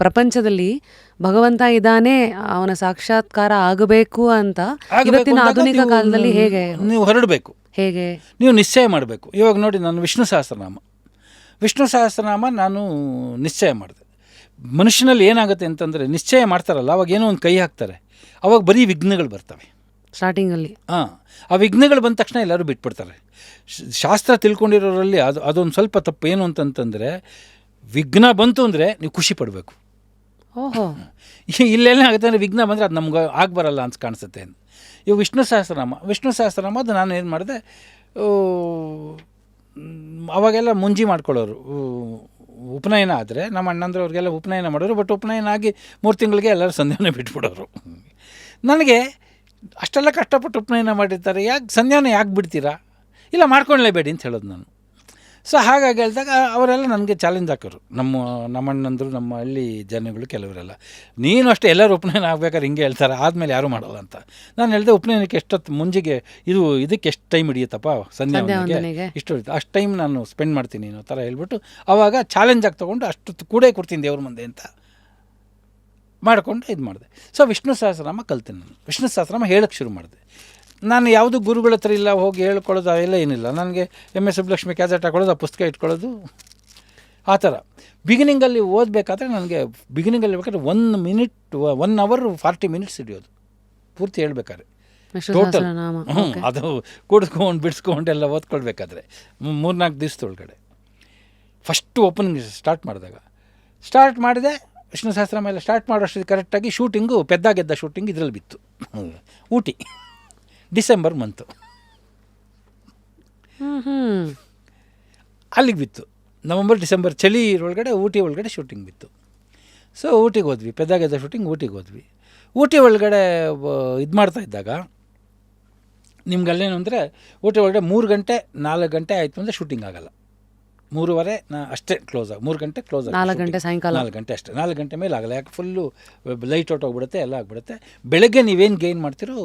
ಪ್ರಪಂಚದಲ್ಲಿ ಭಗವಂತ ಇದ್ದಾನೆ, ಅವನ ಸಾಕ್ಷಾತ್ಕಾರ ಆಗಬೇಕು ಅಂತ ಇವತ್ತಿನ ಆಧುನಿಕ ಕಾಲದಲ್ಲಿ ಹೇಗೆ ನೀವು ಹೊರಡಬೇಕು, ಹೇಗೆ ನೀವು ನಿಶ್ಚಯ ಮಾಡಬೇಕು. ಇವಾಗ ನೋಡಿ, ನಾನು ವಿಷ್ಣು ಸಹಸ್ರನಾಮ ನಾನು ನಿಶ್ಚಯ ಮಾಡಿದೆ. ಮನುಷ್ಯನಲ್ಲಿ ಏನಾಗುತ್ತೆ ಅಂತಂದರೆ, ನಿಶ್ಚಯ ಮಾಡ್ತಾರಲ್ಲ ಅವಾಗ ಏನೋ ಒಂದು ಕೈ ಹಾಕ್ತಾರೆ, ಅವಾಗ ಬರೀ ವಿಘ್ನಗಳು ಬರ್ತವೆ ಸ್ಟಾರ್ಟಿಂಗಲ್ಲಿ. ಆ ವಿಘ್ನಗಳು ಬಂದ ತಕ್ಷಣ ಎಲ್ಲರೂ ಬಿಟ್ಬಿಡ್ತಾರೆ. ಶಾಸ್ತ್ರ ತಿಳ್ಕೊಂಡಿರೋರಲ್ಲಿ ಅದೊಂದು ಸ್ವಲ್ಪ ತಪ್ಪು. ಏನು ಅಂತಂತಂದರೆ, ವಿಘ್ನ ಬಂತು ಅಂದರೆ ನೀವು ಖುಷಿ ಪಡಬೇಕು. ಓಹೋ, ಇಲ್ಲೆಲ್ಲ ಆಗುತ್ತೆ ಅಂದರೆ ವಿಘ್ನ ಬಂದರೆ ಅದು ನಮ್ಗೆ ಆಗಬರಲ್ಲ ಅಂತ ಕಾಣಿಸುತ್ತೆ. ಇವು ವಿಷ್ಣು ಸಹಸ್ರನಾಮ ಅದು ನಾನು ಏನು ಮಾಡಿದೆ, ಅವಾಗೆಲ್ಲ ಮುಂಜಿ ಮಾಡ್ಕೊಳ್ಳೋರು. ಉಪನಯನ ಆದರೆ ನಮ್ಮ ಅಣ್ಣಂದ್ರವ್ರಿಗೆಲ್ಲ ಉಪನಯನ ಮಾಡೋರು. ಬಟ್ ಉಪನಯನ ಆಗಿ 3 ತಿಂಗಳಿಗೆ ಎಲ್ಲರೂ ಸಂಧ್ಯಾವನೆ ಬಿಟ್ಬಿಡೋರು. ನನಗೆ ಅಷ್ಟೆಲ್ಲ ಕಷ್ಟಪಟ್ಟು ಉಪನಯನ ಮಾಡಿರ್ತಾರೆ, ಸಂಧ್ಯಾವನೆ ಯಾಕೆ ಬಿಡ್ತೀರಾ? ಇಲ್ಲ, ಮಾಡ್ಕೊಳ್ಳೇಬೇಡಿ ಅಂತ ಹೇಳೋದು ನಾನು. ಸೊ ಹಾಗಾಗಿ ಹೇಳಿದಾಗ ಅವರೆಲ್ಲ ನನಗೆ ಚಾಲೆಂಜ್ ಹಾಕೋರು, ನಮ್ಮ ಅಣ್ಣಂದರು, ನಮ್ಮ ಹಳ್ಳಿ ಜನಗಳು ಕೆಲವರೆಲ್ಲ. ನೀನು ಅಷ್ಟೇ ಎಲ್ಲರೂ ಉಪನಯನ ಆಗ್ಬೇಕಾದ್ರೆ ಹಿಂಗೆ ಹೇಳ್ತಾರೆ, ಆದಮೇಲೆ ಯಾರೂ ಮಾಡೋಲ್ಲ ಅಂತ. ನಾನು ಹೇಳಿದೆ, ಉಪನಯನಕ್ಕೆ ಎಷ್ಟೊತ್ತು ಮುಂಜೆಗೆ ಇದಕ್ಕೆ ಎಷ್ಟು ಟೈಮ್ ಹಿಡಿಯುತ್ತಪ್ಪ ಸಂಧ್ಯಾವನೆಗೆ, ಇಷ್ಟು ಅಷ್ಟು ಟೈಮ್ ನಾನು ಸ್ಪೆಂಡ್ ಮಾಡ್ತೀನಿ ಅನ್ನೋ ಥರ ಹೇಳ್ಬಿಟ್ಟು ಆವಾಗ ಚಾಲೆಂಜ್ ಆಗಿ ತೊಗೊಂಡು ಅಷ್ಟು ಕೂಡೇ ಕೊಡ್ತೀನಿ ದೇವ್ರ ಮುಂದೆ ಅಂತ ಮಾಡಿಕೊಂಡು ಇದು ಮಾಡಿದೆ. ಸೊ ವಿಷ್ಣು ಸಹಸ್ರನಾಮ ಕಲ್ತೀನಿ ನಾನು. ವಿಷ್ಣು ಸಹಸ್ರನಾಮ ಹೇಳೋಕ್ಕೆ ಶುರು ಮಾಡಿದೆ. ನಾನು ಯಾವುದು ಗುರುಗಳ ಹತ್ರ ಇಲ್ಲ ಹೋಗಿ ಹೇಳ್ಕೊಳ್ಳೋದು, ಅವೆಲ್ಲ ಏನಿಲ್ಲ. ನನಗೆ MS ಸುಬ್ಬಲಕ್ಷ್ಮಿ ಕ್ಯಾಸೆಟ್ ಹಾಕೊಳ್ಳೋದು, ಆ ಪುಸ್ತಕ ಇಟ್ಕೊಳ್ಳೋದು, ಆ ಥರ. ಬಿಗಿನಿಂಗಲ್ಲಿ ಓದಬೇಕಾದ್ರೆ ನನಗೆ ಬೇಕಾದ್ರೆ 1 hour 40 minutes ಹಿಡಿಯೋದು ಪೂರ್ತಿ ಹೇಳ್ಬೇಕಾದ್ರೆ, ಟೋಟಲ್. ಅದು ಕುಡ್ಕೊಂಡು ಬಿಡಿಸ್ಕೊಂಡು ಎಲ್ಲ ಓದ್ಕೊಳ್ಬೇಕಾದ್ರೆ 3-4 ದಿವಸದೊಳಗಡೆ. ಫಸ್ಟು ಓಪನಿಂಗ್ ಸ್ಟಾರ್ಟ್ ಮಾಡಿದೆ. ವಿಷ್ಣು ಸಹಸ್ರನಾಮ ಎಲ್ಲ ಸ್ಟಾರ್ಟ್ ಮಾಡೋಷ್ಟು ಕರೆಕ್ಟಾಗಿ ಶೂಟಿಂಗು, ಪೆದ್ದಾಗೆದ್ದ ಶೂಟಿಂಗ್ ಇದರಲ್ಲಿ ಬಿತ್ತು. ಊಟಿ, ಡಿಸೆಂಬರ್ ಮಂತು ಅಲ್ಲಿಗೆ ಬಿತ್ತು. ನವಂಬರ್ ಡಿಸೆಂಬರ್ ಚಳಿ ಒಳಗಡೆ ಊಟಿ ಒಳಗಡೆ ಶೂಟಿಂಗ್ ಬಿತ್ತು. ಸೊ ಊಟಿಗೆ ಹೋದ್ವಿ, ಪೆದ್ದಾಗೆದ್ದ ಶೂಟಿಂಗ್ ಊಟಿಗೆ ಹೋದ್ವಿ. ಊಟಿ ಒಳಗಡೆ ಇದು ಮಾಡ್ತಾ ಇದ್ದಾಗ ನಿಮ್ಗೆ ಅಲ್ಲೇನು ಅಂದರೆ, ಊಟಿ ಒಳಗಡೆ 3 ಗಂಟೆ 4 ಗಂಟೆ ಆಯಿತು ಅಂದರೆ ಶೂಟಿಂಗ್ ಆಗಲ್ಲ. 3:30 ಅಷ್ಟೇ ಕ್ಲೋಸ್ 3 ಗಂಟೆ ಕ್ಲೋಸ್ 4 ಗಂಟೆ ಸಾಯಂಕಾಲ 4 ಗಂಟೆ ಅಷ್ಟೇ. 4 ಗಂಟೆ ಮೇಲೆ ಆಗಲ್ಲ, ಯಾಕೆ ಫುಲ್ಲು ಲೈಟ್ ಔಟ್ ಹೋಗ್ಬಿಡುತ್ತೆ, ಎಲ್ಲ ಆಗಿಬಿಡುತ್ತೆ. ಬೆಳಗ್ಗೆ ನೀವೇನು ಗೇನ್ ಮಾಡ್ತೀರೋ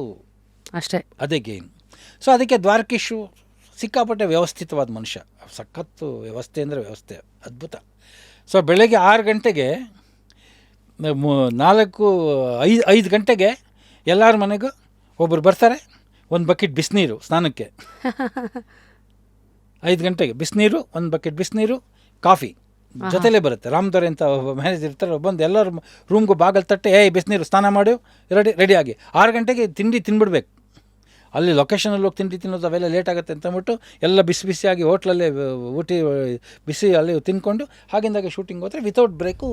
ಅಷ್ಟೇ, ಅದೇ ಗೇನ್. ಸೊ ಅದಕ್ಕೆ ದ್ವಾರಕೀಶು ಸಿಕ್ಕಾಪಟ್ಟೆ ವ್ಯವಸ್ಥಿತವಾದ ಮನುಷ್ಯ, ಸಖತ್ತು ವ್ಯವಸ್ಥೆ ಅಂದರೆ ವ್ಯವಸ್ಥೆ ಅದ್ಭುತ. ಸೊ ಬೆಳಗ್ಗೆ 6 ಗಂಟೆಗೆ 5 ಗಂಟೆಗೆ ಎಲ್ಲರ ಮನೆಗೂ ಒಬ್ಬರು ಬರ್ತಾರೆ, ಒಂದು ಬಕೆಟ್ ಬಿಸಿನೀರು ಸ್ನಾನಕ್ಕೆ. 5 ಗಂಟೆಗೆ ಬಿಸಿನೀರು, 1 ಬಕೆಟ್ ಬಿಸಿನೀರು, ಕಾಫಿ ಜೊತೆಲೇ ಬರುತ್ತೆ. ರಾಮದೊರೆ ಅಂತ ಮ್ಯಾನೇಜರ್ ಇರ್ತಾರೆ, ಬಂದು ಎಲ್ಲರ ರೂಮ್ಗೂ ಬಾಗಿಲು ತಟ್ಟೆ, ಬಿಸಿನೀರು, ಸ್ನಾನ ಮಾಡಿ ರೆಡಿಯಾಗಿ 6 ಗಂಟೆಗೆ ತಿಂಡಿ ತಿನ್ಬಿಡ್ಬೇಕು. ಅಲ್ಲಿ ಲೊಕೇಶನಲ್ಲಿ ಹೋಗಿ ತಿಂಡಿ ತಿನ್ನೋದು ಅವೆಲ್ಲ ಲೇಟ್ ಆಗುತ್ತೆ ಅಂತ ಅಂದ್ಬಿಟ್ಟು ಎಲ್ಲ ಬಿಸಿಯಾಗಿ ಹೋಟ್ಲಲ್ಲೇ ಊಟಿ ಬಿಸಿ ಅಲ್ಲಿ ತಿನ್ಕೊಂಡು ಹಾಗಿಂದಾಗೆ ಶೂಟಿಂಗ್ ಹೋದರೆ ವಿತೌಟ್ ಬ್ರೇಕು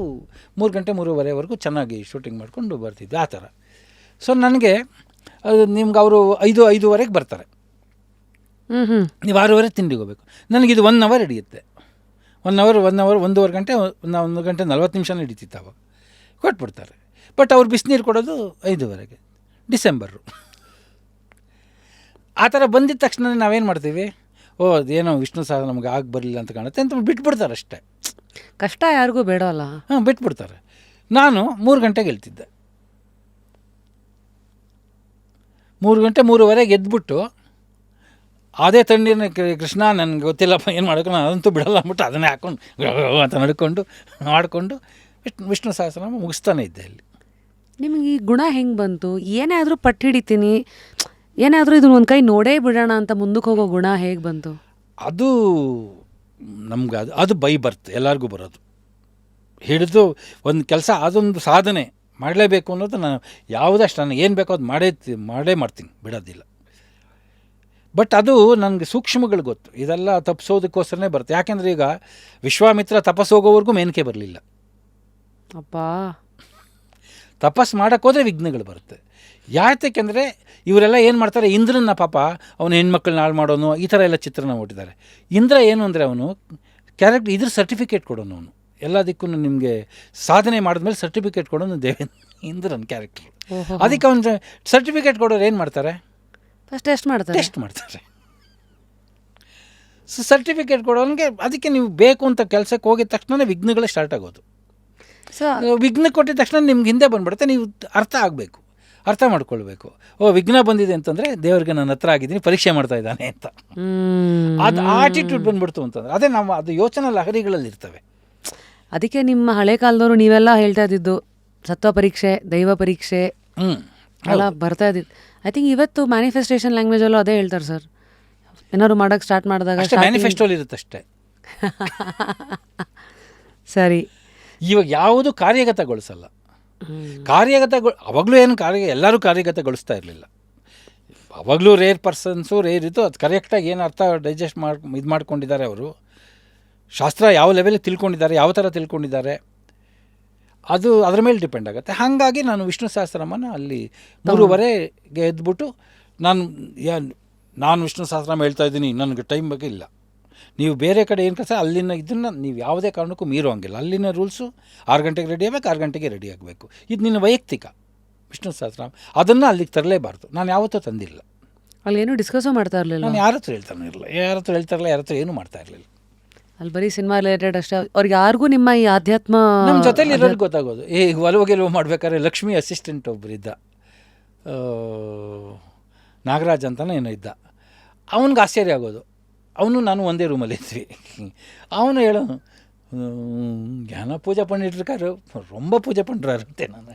3 ಗಂಟೆ 3:30ವರೆಗೂ ಚೆನ್ನಾಗಿ ಶೂಟಿಂಗ್ ಮಾಡ್ಕೊಂಡು ಬರ್ತಿದ್ದೆ, ಆ ಥರ. ಸೊ ನನಗೆ ನಿಮ್ಗೆ ಅವರು 5:05 ಬರ್ತಾರೆ, ನೀವು 6:30 ತಿಂಡಿಗೆ ಹೋಗ್ಬೇಕು. ನನಗಿದು 1 hour ಹಿಡಿಯುತ್ತೆ. 1 hour 1:30 ಗಂಟೆ 1 ಗಂಟೆ 40 ನಿಮಿಷನೇ ಹಿಡಿತಿತ್ತು. ಅವಾಗ ಕೊಟ್ಬಿಡ್ತಾರೆ. ಬಟ್ ಅವ್ರು ಬಿಸಿನೀರು ಕೊಡೋದು 5:00 ಡಿಸೆಂಬರು. ಆ ಥರ ಬಂದಿದ್ದ ತಕ್ಷಣ ನಾವೇನು ಮಾಡ್ತೀವಿ, ಅದೇನೋ ವಿಷ್ಣು ಸಹ ನಮಗೆ ಆಗಿ ಬರಲಿಲ್ಲ ಅಂತ ಕಾಣುತ್ತೆ ಅಂತ ಬಿಟ್ಬಿಡ್ತಾರೆ ಅಷ್ಟೇ. ಕಷ್ಟ ಯಾರಿಗೂ ಬೇಡವಲ್ಲ, ಬಿಟ್ಬಿಡ್ತಾರೆ. ನಾನು 3 ಗಂಟೆಗೆ ಹೇಳ್ತಿದ್ದೆ. 3 ಗಂಟೆ 3:30 ಎದ್ಬಿಟ್ಟು ಅದೇ ತಣ್ಣೀರಿನ ಕೃಷ್ಣ ನನಗೆ ಗೊತ್ತಿಲ್ಲಪ್ಪ ಏನು ಮಾಡೋಕೆ, ನಾನು ಅದಂತೂ ಬಿಡಲ್ಲ ಅಂದ್ಬಿಟ್ಟು ಅದನ್ನೇ ಹಾಕ್ಕೊಂಡು ಅಂತ ನಡ್ಕೊಂಡು ಮಾಡಿಕೊಂಡು ವಿಷ್ಣು ಸಹಸ್ರನಾಮ ಮುಗಿಸ್ತಾನೆ ಇದ್ದೆ. ಅಲ್ಲಿ ನಿಮಗೆ ಈ ಗುಣ ಹೆಂಗೆ ಬಂತು? ಏನೇ ಆದರೂ ಪಟ್ಟು ಹಿಡಿತೀನಿ, ಏನಾದರೂ ಇದನ್ನ ಒಂದು ಕೈ ನೋಡೇ ಬಿಡೋಣ ಅಂತ ಮುಂದಕ್ಕೆ ಹೋಗೋ ಗುಣ ಹೇಗೆ ಬಂತು? ಅದು ನಮ್ಗೆ ಅದು ಬೈ ಬರ್ತ್ ಎಲ್ಲರಿಗೂ ಬರೋದು. ಹಿಡಿದು ಒಂದು ಕೆಲಸ, ಅದೊಂದು ಸಾಧನೆ ಮಾಡಲೇಬೇಕು ಅನ್ನೋದು ನಾನು ಯಾವುದಷ್ಟು ನನಗೆ ಏನು ಬೇಕೋ ಅದು ಮಾಡೇ ಮಾಡ್ತೀನಿ, ಬಿಡೋದಿಲ್ಲ. ಬಟ್ ಅದು ನನಗೆ ಸೂಕ್ಷ್ಮಗಳು ಗೊತ್ತು, ಇದೆಲ್ಲ ತಪ್ಪಿಸೋದಕ್ಕೋಸ್ಕರನೇ ಬರುತ್ತೆ. ಯಾಕೆಂದರೆ ಈಗ ವಿಶ್ವಾಮಿತ್ರ ತಪಸ್ಸು ಹೋಗೋವರೆಗೂ ಮೇನಕೆ ಬರಲಿಲ್ಲ. ಅಪ್ಪ, ತಪಸ್ಸು ಮಾಡೋಕ್ಕೋದ್ರೆ ವಿಘ್ನಗಳು ಬರುತ್ತೆ. ಯಾತಕ್ಕೆಂದರೆ ಇವರೆಲ್ಲ ಏನು ಮಾಡ್ತಾರೆ, ಇಂದ್ರನ ಪಾಪ ಅವನು ಹೆಣ್ಮಕ್ಳನ್ನ ಹಾಳು ಮಾಡೋನು, ಈ ಥರ ಎಲ್ಲ ಚಿತ್ರನ ಓಟಿದ್ದಾರೆ. ಇಂದ್ರ ಏನು ಅಂದರೆ ಅವನು ಕ್ಯಾರೆಕ್ಟರ್ ಇದ್ರ ಸರ್ಟಿಫಿಕೇಟ್ ಕೊಡೋನು, ಅವನು ಎಲ್ಲದಕ್ಕೂ ನಿಮಗೆ ಸಾಧನೆ ಮಾಡಿದ್ಮೇಲೆ ಸರ್ಟಿಫಿಕೇಟ್ ಕೊಡೋನು ಇಂದ್ರನ ಕ್ಯಾರೆಕ್ಟರ್. ಅದಕ್ಕೆ ಅವನು ಸರ್ಟಿಫಿಕೇಟ್ ಕೊಡೋರು ಏನು ಮಾಡ್ತಾರೆ, ಟೆಸ್ಟ್ ಮಾಡ್ತಾರೆ. ಸೊ ಸರ್ಟಿಫಿಕೇಟ್ ಕೊಡೋನಿಗೆ ಅದಕ್ಕೆ ನೀವು ಬೇಕು ಅಂತ ಕೆಲಸಕ್ಕೆ ಹೋಗಿದ ತಕ್ಷಣ ವಿಘ್ನಗಳೇ ಸ್ಟಾರ್ಟ್ ಆಗೋದು. ವಿಘ್ನ ಕೊಟ್ಟಿದ ತಕ್ಷಣ ನಿಮ್ಗೆ ಹಿಂದೆ ಬಂದ್ಬಿಡುತ್ತೆ. ನೀವು ಅರ್ಥ ಮಾಡ್ಕೊಳ್ಬೇಕು, ವಿಘ್ನ ಬಂದಿದೆ ಅಂತಂದರೆ ದೇವ್ರಿಗೆ ನಾನು ಹತ್ರ ಆಗಿದ್ದೀನಿ, ಪರೀಕ್ಷೆ ಮಾಡ್ತಾ ಇದ್ದಾನೆ ಅಂತ. ಅದು ಆಟಿಟ್ಯೂಡ್ ಬಂದ್ಬಿಡ್ತು ಅಂತಂದರೆ ಅದೇ ನಾವು ಅದು ಯೋಚನಾ ಲಹರಿಗಳಲ್ಲಿ ಇರ್ತವೆ. ಅದಕ್ಕೆ ನಿಮ್ಮ ಹಳೆ ಕಾಲದವರು ನೀವೆಲ್ಲ ಹೇಳ್ತಾ ಇದ್ದಿದ್ದು ಸತ್ವ ಪರೀಕ್ಷೆ, ದೈವ ಪರೀಕ್ಷೆ ಎಲ್ಲ ಬರ್ತಾ ಇದ್ದಿದ್ದು. ಐ ಥಿಂಕ್ ಇವತ್ತು ಮ್ಯಾನಿಫೆಸ್ಟೇಷನ್ ಲ್ಯಾಂಗ್ವೇಜಲ್ಲೂ ಅದೇ ಹೇಳ್ತಾರೆ ಸರ್. ಏನಾದ್ರು ಮಾಡೋಕ್ಕೆ ಸ್ಟಾರ್ಟ್ ಮಾಡಿದಾಗ ಮ್ಯಾನಿಫೆಸ್ಟೋಲ್ ಇರುತ್ತಷ್ಟೇ. ಸರಿ. ಇವಾಗ ಯಾವುದು ಕಾರ್ಯಗತಗೊಳಿಸಲ್ಲ. ಅವಾಗಲೂ ಏನು ಎಲ್ಲರೂ ಕಾರ್ಯಗತಗೊಳಿಸ್ತಾ ಇರಲಿಲ್ಲ. ಅವಾಗಲೂ ರೇರ್ ಪರ್ಸನ್ಸು ರೇರ್ ಇತ್ತು. ಅದು ಕರೆಕ್ಟಾಗಿ ಏನು ಅರ್ಥ ಡೈಜೆಸ್ಟ್ ಇದು ಮಾಡ್ಕೊಂಡಿದ್ದಾರೆ ಅವರು, ಶಾಸ್ತ್ರ ಯಾವ ಲೆವೆಲಿಗೆ ತಿಳ್ಕೊಂಡಿದ್ದಾರೆ, ಯಾವ ಥರ ತಿಳ್ಕೊಂಡಿದ್ದಾರೆ, ಅದು ಅದರ ಮೇಲೆ ಡಿಪೆಂಡ್ ಆಗುತ್ತೆ. ಹಾಗಾಗಿ ನಾನು ವಿಷ್ಣು ಸಹಸ್ರನಾಮನ ಅಲ್ಲಿ 3:30ಗೆ ಎದ್ಬಿಟ್ಟು ನಾನು ವಿಷ್ಣು ಸಹಸ್ರನಾಮ ಹೇಳ್ತಾ ಇದ್ದೀನಿ, ನನಗೆ ಟೈಮ್ ಬಗ್ಗೆ ಇಲ್ಲ. ನೀವು ಬೇರೆ ಕಡೆ ಏನು ಕೆಲಸ ಅಲ್ಲಿನ ಇದನ್ನು ನೀವು ಯಾವುದೇ ಕಾರಣಕ್ಕೂ ಮೀರುವಂಗಿಲ್ಲ. ಅಲ್ಲಿನ ರೂಲ್ಸು 6 ಗಂಟೆಗೆ ರೆಡಿ ಆಗಬೇಕು, 6 ಗಂಟೆಗೆ ರೆಡಿ ಆಗಬೇಕು. ಇದು ನಿನ್ನ ವೈಯಕ್ತಿಕ ವಿಷ್ಣು ಸಹಸ್ರನಾಮ, ಅದನ್ನು ಅಲ್ಲಿಗೆ ತರಲೇಬಾರ್ದು. ನಾನು ಯಾವತ್ತೂ ತಂದಿಲ್ಲ. ಅಲ್ಲಿ ಏನೂ ಡಿಸ್ಕಸ್ಸು ಮಾಡ್ತಾ ಇರಲಿಲ್ಲ. ನಾನು ಯಾರ ಹತ್ರ ಹೇಳ್ತಾನೆ ಇರಲಿಲ್ಲ, ಯಾರ ಹತ್ರ ಹೇಳ್ತಾ ಇರಲಿಲ್ಲ, ಯಾರ ಹತ್ರ ಏನೂ ಮಾಡ್ತಾ ಇರಲಿಲ್ಲ. ಅಲ್ಲಿ ಬರೀ ಸಿನಿಮಾ ರಿಲೇಟೆಡ್ ಅಷ್ಟೇ. ಅವ್ರಿಗೆ ಯಾರಿಗೂ ನಿಮ್ಮ ಈ ಆಧ್ಯಾತ್ಮ ನಮ್ಮ ಜೊತೆಲಿ ಇರೋರಿಗೆ ಗೊತ್ತಾಗೋದು. ಈಗ ಒಲವು ಮಾಡ್ಬೇಕಾದ್ರೆ ಲಕ್ಷ್ಮಿ ಅಸಿಸ್ಟೆಂಟ್ ಒಬ್ಬರಿದ್ದ, ನಾಗರಾಜ್ ಅಂತಲೇ ಏನೋ ಇದ್ದ. ಅವನಿಗೆ ಆಶ್ಚರ್ಯ ಆಗೋದು. ಅವನು ನಾನು ಒಂದೇ ರೂಮಲ್ಲಿ ಇದ್ವಿ. ಅವನು ಹೇಳೋನು, ಜ್ಞಾನ ಪೂಜೆ பண்ணிட்டுருக்காரு, ரொம்ப ಪೂಜೆ பண்ணுறாருಂತೆ. ನಾನು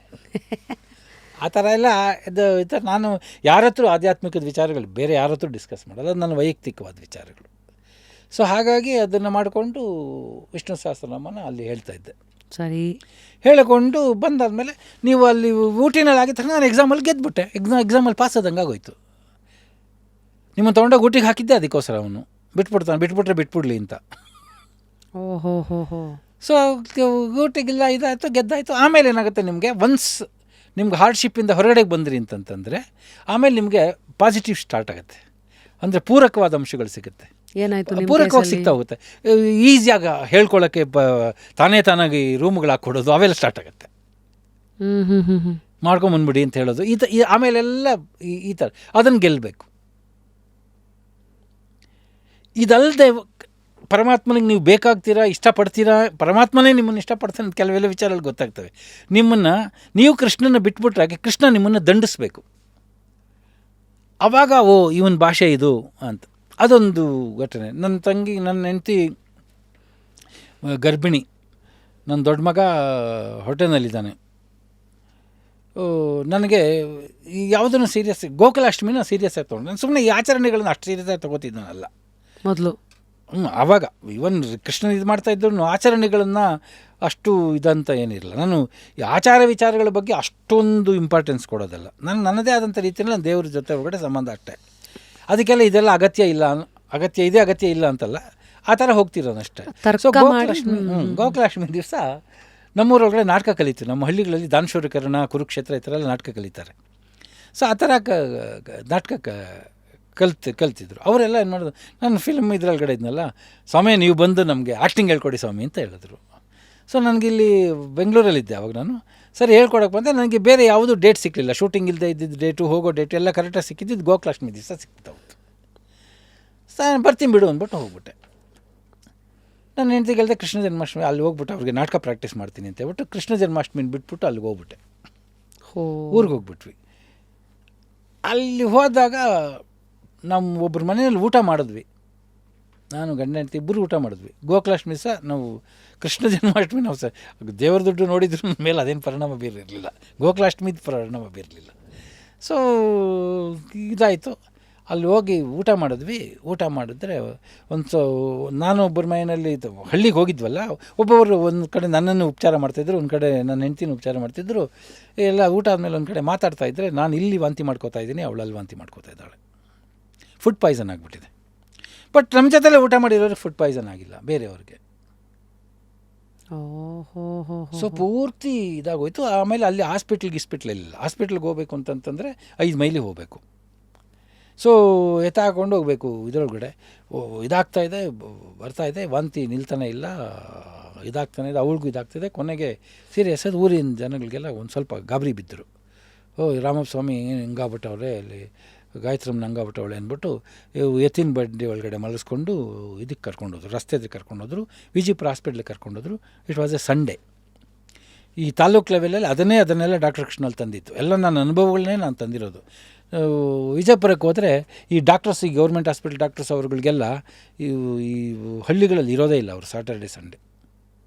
ಆ ಥರ ಎಲ್ಲ ಇದು ಈ ಥರ ನಾನು ಯಾರ ಹತ್ರ ಆಧ್ಯಾತ್ಮಿಕದ ವಿಚಾರಗಳು ಬೇರೆ ಯಾರ ಹತ್ರ ಡಿಸ್ಕಸ್ ಮಾಡೋದು, ಅದು ನನ್ನ ವೈಯಕ್ತಿಕವಾದ ವಿಚಾರಗಳು. ಸೊ ಹಾಗಾಗಿ ಅದನ್ನು ಮಾಡಿಕೊಂಡು ವಿಷ್ಣು ಸಹಸ್ರನಾಮನ ಅಲ್ಲಿ ಹೇಳ್ತಾ ಇದ್ದೆ. ಸರಿ. ಹೇಳಿಕೊಂಡು ಬಂದಾದಮೇಲೆ ನೀವು ಅಲ್ಲಿ ಊಟಿನಲ್ಲಿ ಆಗಿದ್ದ ತಕ್ಷಣ ನಾನು ಎಕ್ಸಾಮಲ್ಲಿ ಗೆದ್ದುಬಿಟ್ಟೆ. ಎಕ್ಸಾಮಲ್ಲಿ ಪಾಸ್ ಆದಂಗೆ ಆಗೋಯ್ತು. ನಿಮ್ಮ ತೊಗೊಂಡೋಗಿ ಊಟಿಗೆ ಹಾಕಿದ್ದೆ ಅದಕ್ಕೋಸ್ಕರ. ಅವನು ಬಿಟ್ಬಿಟ್ರೆ ಬಿಟ್ಬಿಡ್ಲಿ ಅಂತ. ಓಹೋ ಹೋ ಹೋ. ಸೊ ಊಟಿಗೆಲ್ಲ ಇದಾಯಿತು, ಗೆದ್ದಾಯಿತು. ಆಮೇಲೆ ಏನಾಗುತ್ತೆ, ನಿಮಗೆ ಒನ್ಸ್ ನಿಮ್ಗೆ ಹಾರ್ಡ್ಶಿಪ್ಪಿಂದ ಹೊರಗಡೆಗೆ ಬಂದ್ರಿ ಅಂತಂತಂದರೆ ಆಮೇಲೆ ನಿಮಗೆ ಪಾಸಿಟಿವ್ ಸ್ಟಾರ್ಟ್ ಆಗುತ್ತೆ. ಅಂದರೆ ಪೂರಕವಾದ ಅಂಶಗಳು ಸಿಗುತ್ತೆ. ಏನಾಯಿತು? ಪೂರಕವಾಗಿ ಸಿಗ್ತಾ ಹೋಗುತ್ತೆ. ಈಸಿಯಾಗಿ ಹೇಳ್ಕೊಳ್ಳೋಕ್ಕೆ ತಾನಾಗಿ ರೂಮ್ಗಳು ಹಾಕ್ಕೊಡೋದು ಅವೆಲ್ಲ ಸ್ಟಾರ್ಟ್ ಆಗುತ್ತೆ. ಮಾಡ್ಕೊಂಬಂದ್ಬಿಡಿ ಅಂತ ಹೇಳೋದು ಆಮೇಲೆಲ್ಲ ಈ ಥರ ಅದನ್ನು ಗೆಲ್ಲಬೇಕು. ಇದಲ್ಲದೆ ಪರಮಾತ್ಮನಿಗೆ ನೀವು ಬೇಕಾಗ್ತೀರಾ, ಇಷ್ಟಪಡ್ತೀರಾ, ಪರಮಾತ್ಮನೇ ನಿಮ್ಮನ್ನು ಇಷ್ಟಪಡ್ತಾನೆ ಅಂತ ಕೆಲವೆಲ್ಲ ವಿಚಾರಗಳು ಗೊತ್ತಾಗ್ತವೆ. ನೀವು ಕೃಷ್ಣನ ಬಿಟ್ಬಿಟ್ರಾಗೆ ಕೃಷ್ಣ ನಿಮ್ಮನ್ನು ದಂಡಿಸ್ಬೇಕು. ಆವಾಗ ಇವನ ಭಾಷೆ ಇದು ಅಂತ. ಅದೊಂದು ಘಟನೆ. ನನ್ನ ಹೆಂಡತಿ ಗರ್ಭಿಣಿ, ನನ್ನ ದೊಡ್ಡ ಮಗ ಹೊಟ್ಟೆನಲ್ಲಿದ್ದಾನೆ. ನನಗೆ ಯಾವುದನ್ನು ಸೀರಿಯಸ್, ಗೋಕುಲಾಷ್ಟಮಿನ ಸೀರಿಯಸ್ ಆಗಿ ತೊಗೊಂಡು, ನಾನು ಸುಮ್ಮನೆ ಈ ಆಚರಣೆಗಳನ್ನ ಅಷ್ಟು ಸೀರಿಯಸ್ ಆಗಿ ತೊಗೋತಿದ್ದಾನಲ್ಲ ಮೊದಲು. ಆವಾಗ ಇವನ್ ಕೃಷ್ಣನ ಇದು ಮಾಡ್ತಾಯಿದ್ರು, ಆಚರಣೆಗಳನ್ನು ಅಷ್ಟು ಇದಂತ ಏನಿರಲಿಲ್ಲ. ನಾನು ಈ ಆಚಾರ ವಿಚಾರಗಳ ಬಗ್ಗೆ ಅಷ್ಟೊಂದು ಇಂಪಾರ್ಟೆನ್ಸ್ ಕೊಡೋದಲ್ಲ. ನನ್ನದೇ ಆದಂಥ ರೀತಿಯಲ್ಲಿ ನಾನು ದೇವ್ರ ಜೊತೆ ಒಳಗಡೆ ಸಂಬಂಧ ಅಷ್ಟೇ. ಅದಕ್ಕೆಲ್ಲ ಇದೆಲ್ಲ ಅಗತ್ಯ ಇಲ್ಲ ಅಂತಲ್ಲ, ಆ ಥರ ಹೋಗ್ತಿರೋನಷ್ಟೇ. ಸೊ ಗೋಕುಲಾಷ್ಟಮಿ ದಿವಸ ನಮ್ಮೂರೊಳಗಡೆ ನಾಟಕ ಕಲಿತೀವಿ. ನಮ್ಮ ಹಳ್ಳಿಗಳಲ್ಲಿ ದಾನಶೂರಕರ್ಣ, ಕುರುಕ್ಷೇತ್ರ ಈ ಥರ ಎಲ್ಲ ನಾಟಕ ಕಲಿತಾರೆ. ಸೊ ಆ ಥರ ನಾಟಕ ಕಲ್ತಿದ್ರು. ಅವರೆಲ್ಲ ಏನು ಮಾಡೋದು, ನಾನು ಫಿಲ್ಮ್ ಇದ್ರೊಳಗಡೆ ಇದ್ನಲ್ಲ, ಸ್ವಾಮಿ ನೀವು ಬಂದು ನಮಗೆ ಆ್ಯಕ್ಟಿಂಗ್ ಹೇಳ್ಕೊಡಿ ಸ್ವಾಮಿ ಅಂತ ಹೇಳಿದ್ರು. ಸೊ ನನಗಿಲ್ಲಿ ಬೆಂಗಳೂರಲ್ಲಿದ್ದೆ ಅವಾಗ ನಾನು. ಸರಿ ಹೇಳ್ಕೊಡಕ್ಕೆ ಬಂದೆ. ನನಗೆ ಬೇರೆ ಯಾವುದೂ ಡೇಟ್ ಸಿಕ್ಕಲಿಲ್ಲ. ಶೂಟಿಂಗ್ ಇಲ್ಲದೆ ಇದ್ದಿದ್ದು ಡೇಟು, ಹೋಗೋ ಡೇಟು ಎಲ್ಲ ಕರೆಕ್ಟಾಗಿ ಸಿಕ್ಕಿದ್ದು ಗೋಕುಲಾಷ್ಟಮಿ ದಿವಸ ಸಿಗ್ತಾ ಹೋಗ್ತು. ಬರ್ತೀನಿ ಬಿಡು ಅಂದ್ಬಿಟ್ಟು ಹೋಗ್ಬಿಟ್ಟೆ. ನಾನು ಹೆಂಡ್ತಿಗೆ ಹೇಳಿದೆ ಕೃಷ್ಣ ಜನ್ಮಾಷ್ಟಮಿ ಅಲ್ಲಿ ಹೋಗ್ಬಿಟ್ಟು ಅವ್ರಿಗೆ ನಾಟಕ ಪ್ರಾಕ್ಟೀಸ್ ಮಾಡ್ತೀನಿ ಅಂತ ಹೇಳ್ಬಿಟ್ಟು ಕೃಷ್ಣ ಜನ್ಮಾಷ್ಟಮಿನ ಬಿಟ್ಬಿಟ್ಟು ಅಲ್ಲಿಗೆ ಹೋಗ್ಬಿಟ್ಟೆ. ಊರಿಗೆ ಹೋಗ್ಬಿಟ್ವಿ. ಅಲ್ಲಿ ಹೋದಾಗ ನಮ್ಮ ಒಬ್ಬರ ಮನೆಯಲ್ಲಿ ಊಟ ಮಾಡಿದ್ವಿ. ನಾನು ಗಂಡ ಹೆಂಡತಿ ಇಬ್ಬರು ಊಟ ಮಾಡಿದ್ವಿ. ಗೋಕುಲಾಷ್ಟಮಿ ಸಹ ನಾವು ಕೃಷ್ಣ ಜನ್ಮಾಷ್ಟಮಿ ನಾವು ದೇವರ ದುಡ್ಡು ನೋಡಿದ್ರು ಮೇಲೆ ಅದೇನು ಪರಿಣಾಮ ಬೀರಿರಲಿಲ್ಲ, ಗೋಕುಲಾಷ್ಟಮಿದ ಪರಿಣಾಮ ಬೀರಲಿಲ್ಲ. ಸೊ ಇದಾಯಿತು. ಅಲ್ಲಿ ಹೋಗಿ ಊಟ ಮಾಡಿದ್ವಿ. ಊಟ ಮಾಡಿದ್ರೆ ನಾನು ಒಬ್ಬರ ಮನೆಯಲ್ಲಿ ಹಳ್ಳಿಗೆ ಹೋಗಿದ್ವಲ್ಲ, ಒಬ್ಬೊಬ್ಬರು ಒಂದು ಕಡೆ ನನ್ನನ್ನು ಉಪಚಾರ ಮಾಡ್ತಾಯಿದ್ರು, ಒಂದು ಕಡೆ ನನ್ನ ಹೆಂಡ್ತಿನ ಉಪಚಾರ ಮಾಡ್ತಿದ್ರು. ಎಲ್ಲ ಊಟ ಆದಮೇಲೆ ಒಂದು ಕಡೆ ಮಾತಾಡ್ತಾಯಿದ್ರೆ ನಾನು ಇಲ್ಲಿ ವಾಂತಿ ಮಾಡ್ಕೋತಾ ಇದ್ದೀನಿ, ಅವಳಲ್ಲಿ ವಾಂತಿ ಮಾಡ್ಕೋತಾ ಇದ್ದಾಳೆ. ಫುಡ್ ಪಾಯ್ಸನ್ ಆಗಿಬಿಟ್ಟಿದೆ. ಬಟ್ ನಮ್ಮ ಜೊತೆಲೇ ಊಟ ಮಾಡಿರೋರಿಗೆ ಫುಡ್ ಪಾಯ್ಸನ್ ಆಗಿಲ್ಲ, ಬೇರೆಯವ್ರಿಗೆ. ಸೊ ಪೂರ್ತಿ ಇದಾಗೋಯ್ತು. ಆಮೇಲೆ ಅಲ್ಲಿ ಹಾಸ್ಪಿಟ್ಲಿಲ್ಲ. ಹಾಸ್ಪಿಟ್ಲಿಗೆ ಹೋಗ್ಬೇಕು ಅಂತಂತಂದರೆ 5 ಮೈಲಿಗೆ ಹೋಗಬೇಕು. ಸೊ ಎತ್ತಾಕೊಂಡು ಹೋಗಬೇಕು ಇದರೊಳಗಡೆ. ಇದಾಗ್ತಾಯಿದೆ, ಬರ್ತಾಯಿದೆ, ವಾಂತಿ ನಿಲ್ತಾನೆ ಇಲ್ಲ, ಇದಾಗ್ತಾನೆ ಇದೆ, ಅವಳಿಗೂ ಇದಾಗ್ತಿದೆ. ಕೊನೆಗೆ ಸೀರಿಯಸ್ ಆದ ಊರಿನ ಜನಗಳಿಗೆಲ್ಲ ಒಂದು ಸ್ವಲ್ಪ ಗಾಬರಿ ಬಿದ್ದರು. ರಾಮಪ್ಪ ಸ್ವಾಮಿ ಹಿಂಗಾಗ್ಬಿಟ್ಟವ್ರೆ, ಅಲ್ಲಿ ಗಾಯತ್ರಮ್ಮನ ಹಂಗಾಗ್ಬಿಟ್ಟವಳೆ ಅಂದ್ಬಿಟ್ಟು ಎತ್ತಿನ ಬಂಡಿ ಒಳಗಡೆ ಮಲಗಿಸ್ಕೊಂಡು ಇದಕ್ಕೆ ಕರ್ಕೊಂಡೋದ್ರು, ರಸ್ತೆ ಎದುರು ಕರ್ಕೊಂಡೋದ್ರು, ವಿಜಯಪುರ ಹಾಸ್ಪಿಟ್ಲಿಗೆ ಕರ್ಕೊಂಡೋದ್ರು. It was a Sunday. ಈ ತಾಲೂಕು ಲೆವೆಲಲ್ಲಿ ಅದನ್ನೆಲ್ಲ ಡಾಕ್ಟರ್ ಕೃಷ್ಣಲ್ಲಿ ತಂದಿತ್ತು. ಎಲ್ಲ ನನ್ನ ಅನುಭವಗಳನ್ನೇ ನಾನು ತಂದಿರೋದು. ವಿಜಯಪುರಕ್ಕೆ ಹೋದರೆ ಈ ಡಾಕ್ಟರ್ಸ್, ಈ ಗೌರ್ಮೆಂಟ್ ಹಾಸ್ಪಿಟಲ್ ಡಾಕ್ಟರ್ಸ್ ಅವ್ರುಗಳಿಗೆಲ್ಲ ಈ ಹಳ್ಳಿಗಳಲ್ಲಿ ಇರೋದೇ ಇಲ್ಲ ಅವರು. ಸ್ಯಾಟರ್ಡೆ ಸಂಡೇ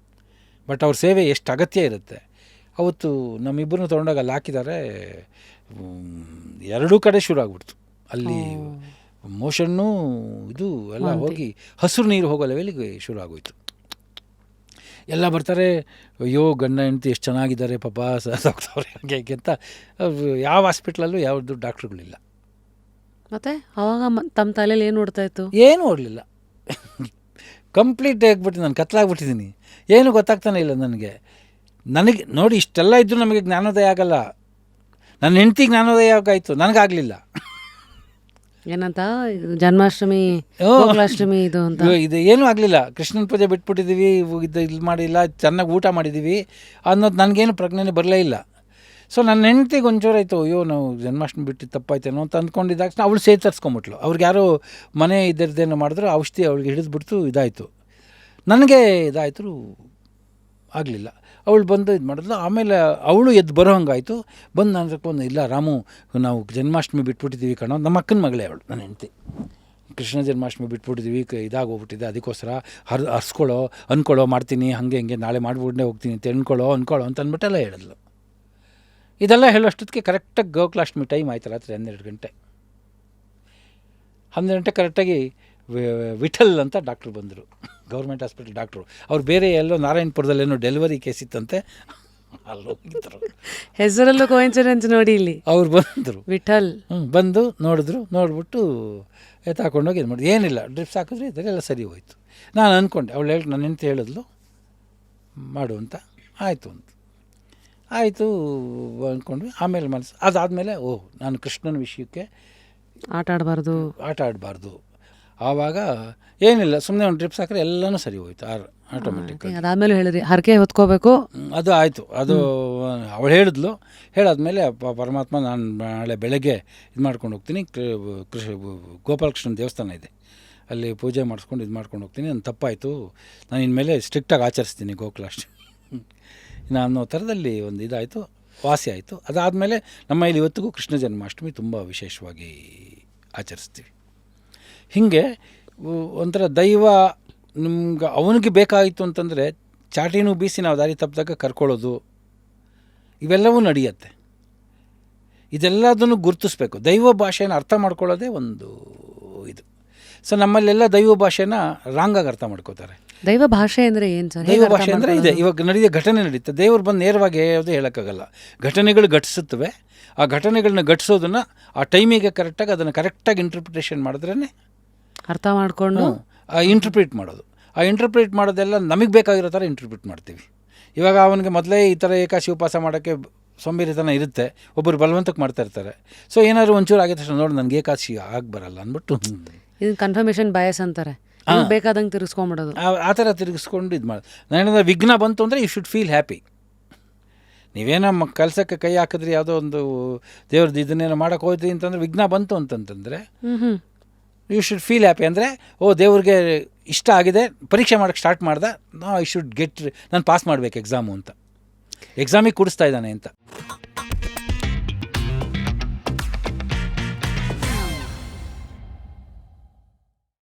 ಬಟ್ ಅವ್ರ ಸೇವೆ ಎಷ್ಟು ಅಗತ್ಯ ಇರುತ್ತೆ. ಅವತ್ತು ನಮ್ಮಿಬ್ಬರನ್ನು ತೊಗೊಂಡಾಗ ಅಲ್ಲಿ ಹಾಕಿದ್ದಾರೆ, ಎರಡೂ ಕಡೆ ಶುರು ಆಗ್ಬಿಡ್ತು. ಅಲ್ಲಿ ಮೋಷನ್ನು ಇದು ಎಲ್ಲ ಹೋಗಿ ಹಸಿರು ನೀರು ಹೋಗೋ ಲೆವೆಲಿಗೆ ಶುರು ಆಗೋಯ್ತು. ಎಲ್ಲ ಬರ್ತಾರೆ, ಅಯ್ಯೋ ಗಂಡ ಹೆಂಡತಿ ಎಷ್ಟು ಚೆನ್ನಾಗಿದ್ದಾರೆ ಪಾಪ ಸಾಕ್ತವ್ರೆ ಹಾಗೆ ಹೀಗೆ ಅಂತ. ಯಾವ ಹಾಸ್ಪಿಟ್ಲಲ್ಲೂ ಯಾವುದು ಡಾಕ್ಟ್ರುಗಳಿಲ್ಲ. ಮತ್ತೆ ಅವಾಗ ತಮ್ಮ ತಲೆಯಲ್ಲಿ ಏನು ಓಡ್ತಾ ಇತ್ತು? ಏನೂ ಓಡಲಿಲ್ಲ. ಕಂಪ್ಲೀಟ್ ಆಗಿಬಿಟ್ಟು ನಾನು ಕತ್ಲಾಗ್ಬಿಟ್ಟಿದ್ದೀನಿ, ಏನೂ ಗೊತ್ತಾಗ್ತಾನೆ ಇಲ್ಲ ನನಗೆ. ನೋಡಿ ಇಷ್ಟೆಲ್ಲ ಇದ್ದರೂ ನಮಗೆ ಜ್ಞಾನೋದಯ ಆಗಲ್ಲ. ನನ್ನ ಹೆಂಡ್ತಿಗೆ ಜ್ಞಾನೋದಯ ಆಗಾಯಿತು, ನನಗಾಗಲಿಲ್ಲ. ಏನಂತ ಜನ್ಮಾಷ್ಟಮಿ ಗೋಕುಲಾಷ್ಟಮಿ ಇದು ಅಂತ ಇದು ಏನೂ ಆಗಲಿಲ್ಲ. ಕೃಷ್ಣನ ಪೂಜೆ ಬಿಟ್ಬಿಟ್ಟಿದ್ದೀವಿ, ಇದು ಮಾಡಿಲ್ಲ, ಚೆನ್ನಾಗಿ ಊಟ ಮಾಡಿದ್ದೀವಿ ಅನ್ನೋದು ನನಗೇನು ಪ್ರಜ್ಞೆನೇ ಬರಲೇ ಇಲ್ಲ. ಸೊ ನನ್ನ ಹೆಂಡ್ತಿಗೆ ಒಂಚೂರು ಆಯಿತು, ಅಯ್ಯೋ ನಾವು ಜನ್ಮಾಷ್ಟಮಿ ಬಿಟ್ಟು ತಪ್ಪಾಯ್ತೇನೋ ಅಂತ ಅಂದ್ಕೊಂಡಿದ್ದಾಗ ಅವಳು ಸೇತರಿಸ್ಕೊಂಬಿಟ್ಲು. ಅವ್ರಿಗೆ ಯಾರೋ ಮನೆ ಇದ್ದರದ್ದೇನೋ ಮಾಡಿದ್ರು, ಔಷಧಿ ಅವಳಿಗೆ ಹಿಡಿದ್ಬಿಡ್ತು, ಇದಾಯಿತು. ನನಗೆ ಇದಾಯಿತು, ಆಗಲಿಲ್ಲ. ಅವಳು ಬಂದು ಇದು ಮಾಡಿದ್ಲು. ಆಮೇಲೆ ಅವಳು ಎದ್ದು ಬರೋ ಹಂಗಾಯಿತು. ಬಂದು ನಾನು ಇಲ್ಲ ರಾಮು, ನಾವು ಜನ್ಮಾಷ್ಟಮಿ ಬಿಟ್ಬಿಟ್ಟಿದ್ದೀವಿ ಕಣೋ. ನಮ್ಮ ಅಕ್ಕನ ಮಗಳೇ ಅವಳು, ನನ್ನ ಹೆಂಡ್ತಿ. ಕೃಷ್ಣ ಜನ್ಮಾಷ್ಟಮಿ ಬಿಟ್ಬಿಟ್ಟಿದ್ದೀವಿ, ಇದಾಗೋಗ್ಬಿಟ್ಟಿದೆ, ಅದಕ್ಕೋಸ್ಕರ ಅಂದ್ಕೊಳ್ಳೋ ಮಾಡ್ತೀನಿ, ಹಾಗೆ ಹಿಂಗೆ ನಾಳೆ ಮಾಡಿಬಿಟ್ಟೆ ಹೋಗ್ತೀನಿ ಅಂತ ಅನ್ಕೊಳ್ಳೋ ಅಂತ ಅಂದ್ಬಿಟ್ಟೆಲ್ಲ ಹೇಳಿದ್ಲು. ಇದೆಲ್ಲ ಹೇಳೋಷ್ಟೊತ್ತಿಗೆ ಕರೆಕ್ಟಾಗಿ ಗೋಕುಲಾಷ್ಟಮಿ ಟೈಮ್ ಆಯ್ತು, ರಾತ್ರಿ 12 ಗಂಟೆ. 12 ಗಂಟೆ ಕರೆಕ್ಟಾಗಿ ವಿಠಲ್ ಅಂತ ಡಾಕ್ಟ್ರು ಬಂದರು, ಗೌರ್ಮೆಂಟ್ ಹಾಸ್ಪಿಟಲ್ ಡಾಕ್ಟ್ರು. ಅವ್ರು ಬೇರೆ ಎಲ್ಲೋ ನಾರಾಯಣಪುರದಲ್ಲೇನೋ ಡೆಲಿವರಿ ಕೇಸ್ ಇತ್ತಂತೆ, ಅಲ್ಲಿ ಹೋಗಿದ್ರು. ಹೆಸರಲ್ಲೂ ಕೋಇನ್ಸಿಡೆನ್ಸ್ ನೋಡಿ ಇಲ್ಲಿ. ಅವ್ರು ಬಂದರು, ವಿಠಲ್ ಬಂದು ನೋಡಿಬಿಟ್ಟು ಎತ್ತಾಕೊಂಡೋಗಿ ಇದು ಮಾಡಿ, ಏನಿಲ್ಲ ಡ್ರಿಪ್ಸ್ ಹಾಕಿದ್ರೆ ಇದೆಲ್ಲ ಸರಿ ಹೋಯ್ತು. ನಾನು ಅಂದ್ಕೊಂಡೆ, ಅವಳು ನನ್ನ ಹೆಂಡ್ತಿ ಹೇಳಿದ್ಲು ಮಾಡು ಅಂತ. ಆಯಿತು ಅಂದ್ಕೊಂಡ್ವಿ. ಆಮೇಲೆ ಅದಾದಮೇಲೆ ನಾನು ಕೃಷ್ಣನ ವಿಷಯಕ್ಕೆ ಆಟ ಆಡಬಾರ್ದು. ಆವಾಗ ಏನಿಲ್ಲ, ಸುಮ್ಮನೆ ಒಂದು ಡ್ರಿಪ್ಸ್ ಹಾಕಿದ್ರೆ ಎಲ್ಲನೂ ಸರಿ ಹೋಯ್ತು ಆಟೋಮೆಟಿಕ್. ಅದಾದಮೇಲೆ ಹೇಳಿದ್ರಿ ಹರಕೆ ಹೊತ್ಕೋಬೇಕು, ಅದು ಆಯಿತು. ಅದು ಅವಳು ಹೇಳಿದ್ಲು. ಹೇಳಾದ್ಮೇಲೆ ಪರಮಾತ್ಮ ನಾನು ನಾಳೆ ಬೆಳಗ್ಗೆ ಇದು ಮಾಡ್ಕೊಂಡು ಹೋಗ್ತೀನಿ, ಗೋಪಾಲಕೃಷ್ಣನ ದೇವಸ್ಥಾನ ಇದೆ, ಅಲ್ಲಿ ಪೂಜೆ ಮಾಡಿಸ್ಕೊಂಡು ಇದು ಮಾಡ್ಕೊಂಡು ಹೋಗ್ತೀನಿ. ನನ್ನ ತಪ್ಪಾಯಿತು, ನಾನು ಇನ್ಮೇಲೆ ಸ್ಟ್ರಿಕ್ಟಾಗಿ ಆಚರಿಸ್ತೀನಿ ಗೋಕುಲಾಷ್ಟಮಿ ಅನ್ನೋ ಥರದಲ್ಲಿ ಒಂದು ಇದಾಯಿತು, ವಾಸಿ ಆಯಿತು. ಅದಾದಮೇಲೆ ನಮ್ಮ ಇಲ್ಲಿ ಇವತ್ತಿಗೂ ಕೃಷ್ಣ ಜನ್ಮಾಷ್ಟಮಿ ತುಂಬ ವಿಶೇಷವಾಗಿ ಆಚರಿಸ್ತೀವಿ. ಹೀಗೆ ಒಂಥರ ದೈವ ನಿಮ್ಗೆ ಅವನಿಗೆ ಬೇಕಾಯಿತು ಅಂತಂದರೆ ಚಾಟಿನೂ ಬೀಸಿ ನಾವು ದಾರಿ ತಪ್ಪಿದಾಗ ಕರ್ಕೊಳ್ಳೋದು, ಇವೆಲ್ಲವೂ ನಡೆಯುತ್ತೆ. ಇದೆಲ್ಲದನ್ನು ಗುರುತಿಸ್ಬೇಕು. ದೈವ ಭಾಷೆನ ಅರ್ಥ ಮಾಡ್ಕೊಳ್ಳೋದೇ ಒಂದು ಇದು. ಸೊ ನಮ್ಮಲ್ಲೆಲ್ಲ ದೈವ ಭಾಷೆನ ರಾಂಗಾಗಿ ಅರ್ಥ ಮಾಡ್ಕೋತಾರೆ. ದೈವ ಭಾಷೆ ಅಂದರೆ ಏನು ಸರ್? ದೈವ ಭಾಷೆ ಅಂದರೆ ಇದೆ, ಇವಾಗ ನಡೆಯೋ ಘಟನೆ ನಡೀತೆ, ದೇವ್ರು ಬಂದು ನೇರವಾಗಿ ಯಾವುದೇ ಹೇಳೋಕ್ಕಾಗಲ್ಲ. ಘಟನೆಗಳು ಘಟಿಸುತ್ತವೆ, ಆ ಘಟನೆಗಳನ್ನ ಘಟಿಸೋದನ್ನು ಆ ಟೈಮಿಗೆ ಕರೆಕ್ಟಾಗಿ ಅದನ್ನು ಕರೆಕ್ಟಾಗಿ ಇಂಟರ್ಪ್ರಿಟೇಷನ್ ಮಾಡಿದ್ರೇ ಅರ್ಥ ಮಾಡಿಕೊಂಡು ಇಂಟರ್ಪ್ರಿಟ್ ಮಾಡೋದು. ಆ ಇಂಟರ್ಪ್ರಿಟ್ ಮಾಡೋದೆಲ್ಲ ನಮಗೆ ಬೇಕಾಗಿರೋ ಥರ ಇಂಟರ್ಪ್ರಿಟ್ ಮಾಡ್ತೀವಿ. ಇವಾಗ ಅವನಿಗೆ ಮೊದಲೇ ಈ ಥರ ಏಕಾಶಿ ಉಪವಾಸ ಮಾಡೋಕ್ಕೆ ಸೋಂಬೇರಿತನ ಇರುತ್ತೆ, ಒಬ್ಬರು ಬಲವಂತಕ್ಕೆ ಮಾಡ್ತಾ ಇರ್ತಾರೆ. ಸೊ ಏನಾದ್ರು ಒಂಚೂರು ಆಗಿದ ತಕ್ಷಣ ನೋಡಿ ನನಗೆ ಏಕಾಶಿ ಆಗಿ ಬರಲ್ಲ ಅಂದ್ಬಿಟ್ಟು ಇದನ್ನು ಕನ್ಫರ್ಮೇಷನ್ ಬಯಸ್ ಅಂತಾರೆ. ಬೇಕಾದಂಗೆ ತಿರುಗಿಸ್ಕೊಂಬಿಡೋದು, ಆ ಥರ ತಿರುಗಿಸ್ಕೊಂಡು ಇದು ಮಾಡೋದು. ನಾನು ವಿಘ್ನ ಬಂತು ಅಂದರೆ ಯು ಶುಡ್ ಫೀಲ್ ಹ್ಯಾಪಿ. ನೀವೇನೋ ಕೆಲಸಕ್ಕೆ ಕೈ ಹಾಕಿದ್ರಿ, ಯಾವುದೋ ಒಂದು ದೇವ್ರದ್ದು ಇದನ್ನೇನೋ ಮಾಡೋಕೆ ಹೋಯ್ತು ಅಂತಂದರೆ ವಿಘ್ನ ಬಂತು ಅಂತಂತಂದರೆ ಯು ಶುಡ್ ಫೀಲ್ ಹ್ಯಾಪಿ. ಅಂದರೆ ದೇವ್ರಿಗೆ ಇಷ್ಟ ಆಗಿದೆ, ಪರೀಕ್ಷೆ ಮಾಡೋಕ್ಕೆ ಸ್ಟಾರ್ಟ್ ಮಾಡ್ದೆ, ಐ ಶುಡ್ ಗೆಟ್, ನಾನು ಪಾಸ್ ಮಾಡಬೇಕು ಎಕ್ಸಾಮು ಅಂತ, ಎಕ್ಸಾಮಿಗೆ ಕೂಡಿಸ್ತಾ ಇದ್ದಾನೆ ಅಂತ.